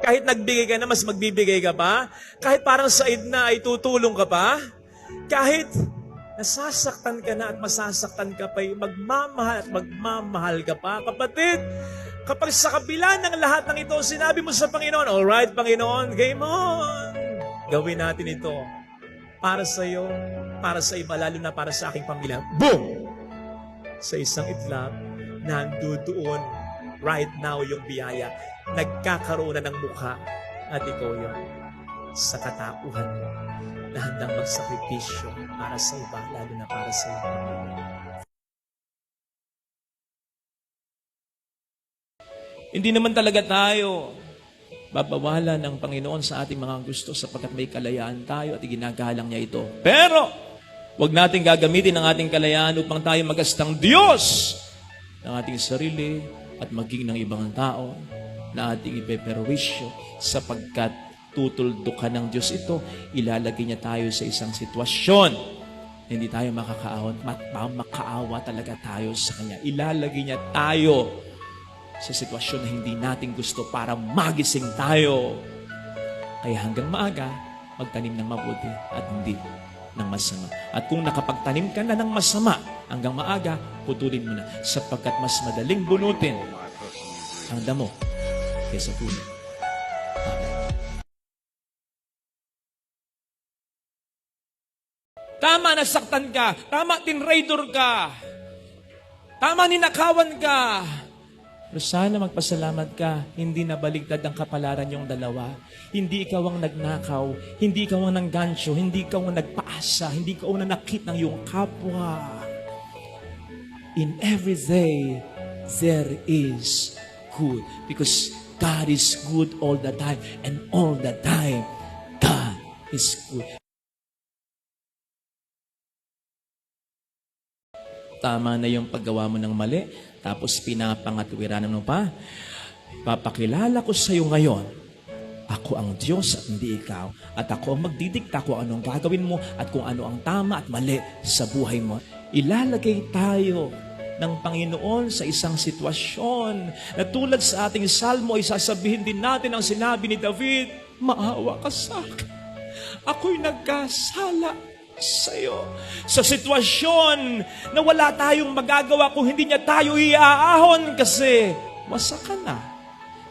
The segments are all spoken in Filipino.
Kahit nagbigay ka na, mas magbibigay ka pa. Kahit parang said na ay tutulong ka pa. Kahit nasasaktan ka na at masasaktan ka pa, magmamahal at magmamahal ka pa. Kapatid, kapag sa kabila ng lahat ng ito, sinabi mo sa Panginoon, alright Panginoon, game on. Gawin natin ito para sa iyo, para sa iba, lalo na para sa aking pamilya. Boom! Sa isang itlap, nandoon right now yung biyaya. Nagkakaroon na ng mukha at ikaw yun sa katauhan mo na handang magsakripisyo para sa iba, lalo na para sa iba. Hindi naman talaga tayo babawalan ng Panginoon sa ating mga gusto sapagkat may kalayaan tayo at iginagalang niya ito. Pero, huwag natin gagamitin ang ating kalayaan upang tayo magastang Diyos ng ating sarili at maging ng ibang tao na ating ipeperwisyo sapagkat tutuldukan ng Diyos ito, ilalagay niya tayo sa isang sitwasyon. Hindi tayo makaawa talaga tayo sa Kanya. Ilalagay niya tayo sa sitwasyon na hindi natin gusto para magising tayo. Kaya hanggang maaga, magtanim ng mabuti at hindi ng masama. At kung nakapagtanim ka na ng masama, hanggang maaga, putulin mo na sapagkat mas madaling bunutin ang damo kaysa puno. Amen. Tama, nasaktan ka. Tama, tinraidor ka. Tama, ninakawan ka. Pero sana magpasalamat ka, hindi nabaligtad ang kapalaran yung dalawa. Hindi ikaw ang nagnakaw, hindi ikaw ang nanggancho, hindi ikaw ang nagpaasa, hindi ikaw ang nanakit ng iyong kapwa. In every day, there is good. Because God is good all the time. And all the time, God is good. Tama na yung paggawa mo ng mali, tapos pinapangatwiranan mo pa. Papakilala ko sa iyo ngayon, ako ang Diyos at hindi ikaw. At ako ang magdidikta kung anong gagawin mo at kung ano ang tama at mali sa buhay mo. Ilalagay tayo ng Panginoon sa isang sitwasyon na tulad sa ating salmo ay sasabihin din natin ang sinabi ni David, maawa ka sa akin. Ako'y nagkasala sa iyo. Sa sitwasyon na wala tayong magagawa kung hindi niya tayo iaahon kasi wasak ka na.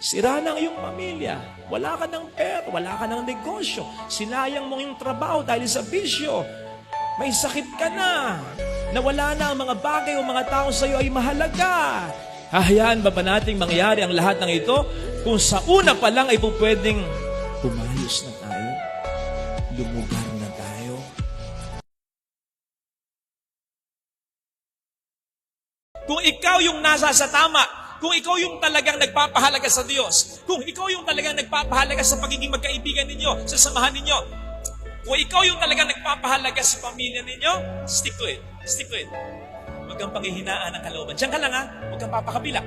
Sira na ang iyong pamilya. Wala ka ng pera, wala ka ng negosyo. Sinayang mo yung trabaho dahil sa bisyo. May sakit ka na. Nawala na ang mga bagay o mga tao sa iyo ay mahalaga. Hahayaan ba nating mangyari ang lahat ng ito kung sa una pa lang ay pwedeng umayos na tayo? Lumugar na tayo? Kung ikaw yung nasa sa tama, kung ikaw yung talagang nagpapahalaga sa Diyos, kung ikaw yung talagang nagpapahalaga sa pagiging magkaibigan ninyo, sa samahan ninyo, kung ikaw yung talagang nagpapahalaga sa pamilya ninyo, stick to it. Stick to it. Huwag kang panghihinaan ng kalooban. Diyan ka lang ha, huwag kang papakabila.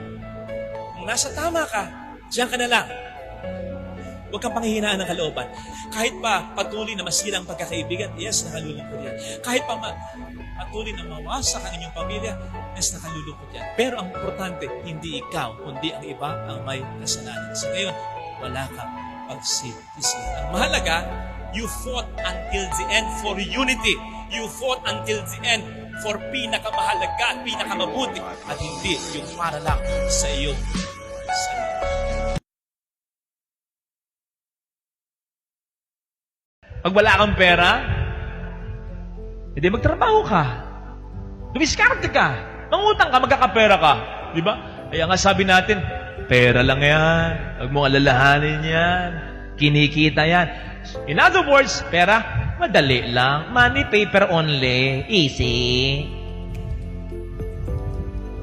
Kung nasa tama ka, diyan ka na lang. Huwag kang panghihinaan ng kalooban. Kahit pa patuloy na masira ang pagkakaibigan, yes, nakalulungkot yan. Kahit pa patuloy na mawasak ang inyong pamilya, yes, nakalulungkot yan. Pero ang importante, hindi ikaw, kundi ang iba ang may kasalanan. Sa ngayon, wala kang pagsisisi. Ang mahalaga, you fought until the end for unity. You fought until the end for pinakamahalaga at pinakamabuti at hindi yung para lang sa iyong sarili. Pag wala kang pera, hindi magtrabaho ka. Dumiskarte ka. Mangutang ka, magkakapera ka. Di ba? Kaya nga sabi natin, pera lang yan. Huwag mong alalahanin yan. Kinikita yan. In other words, pera, madali lang. Money, paper only. Easy.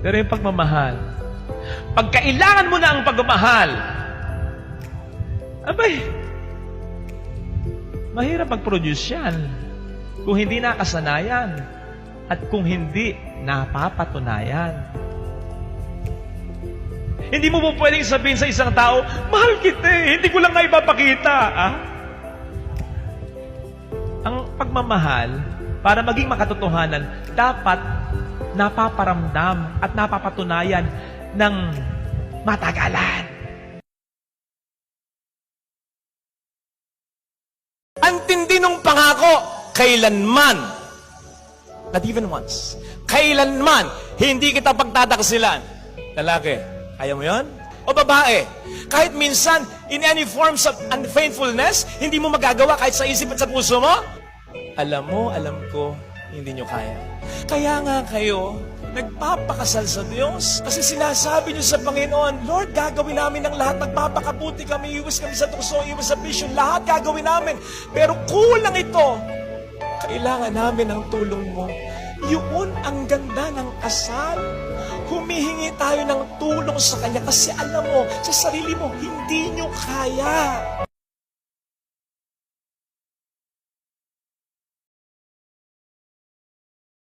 Pero yung pagmamahal, pag kailangan mo na ang pagmamahal, abay, mahirap mag-produce yan. Kung hindi nakasanayan at kung hindi napapatunayan. Hindi mo po pwedeng sabihin sa isang tao, mahal kita eh, hindi ko lang nga ipapakita. Ah? Ang pagmamahal, para maging makatotohanan, dapat napaparamdam at napapatunayan ng matagalan. Ang tindi ng pangako, kailanman, not even once, kailanman, hindi kita pagtataksilan. Lalaki, kaya mo yon? O babae, kahit minsan, in any forms of unfaithfulness, hindi mo magagawa kahit sa isip at sa puso mo? Alam mo, alam ko, hindi nyo kaya. Kaya nga kayo, nagpapakasal sa Diyos. Kasi sinasabi nyo sa Panginoon, Lord, gagawin namin ang lahat. Magpapakabuti kami, iwas kami sa tukso, iwas sa bisyo. Lahat gagawin namin. Pero kulang ito. Kailangan namin ang tulong mo. Yun ang ganda ng kasal. Humihingi tayo ng tulong sa Kanya kasi alam mo, sa sarili mo, hindi nyo kaya.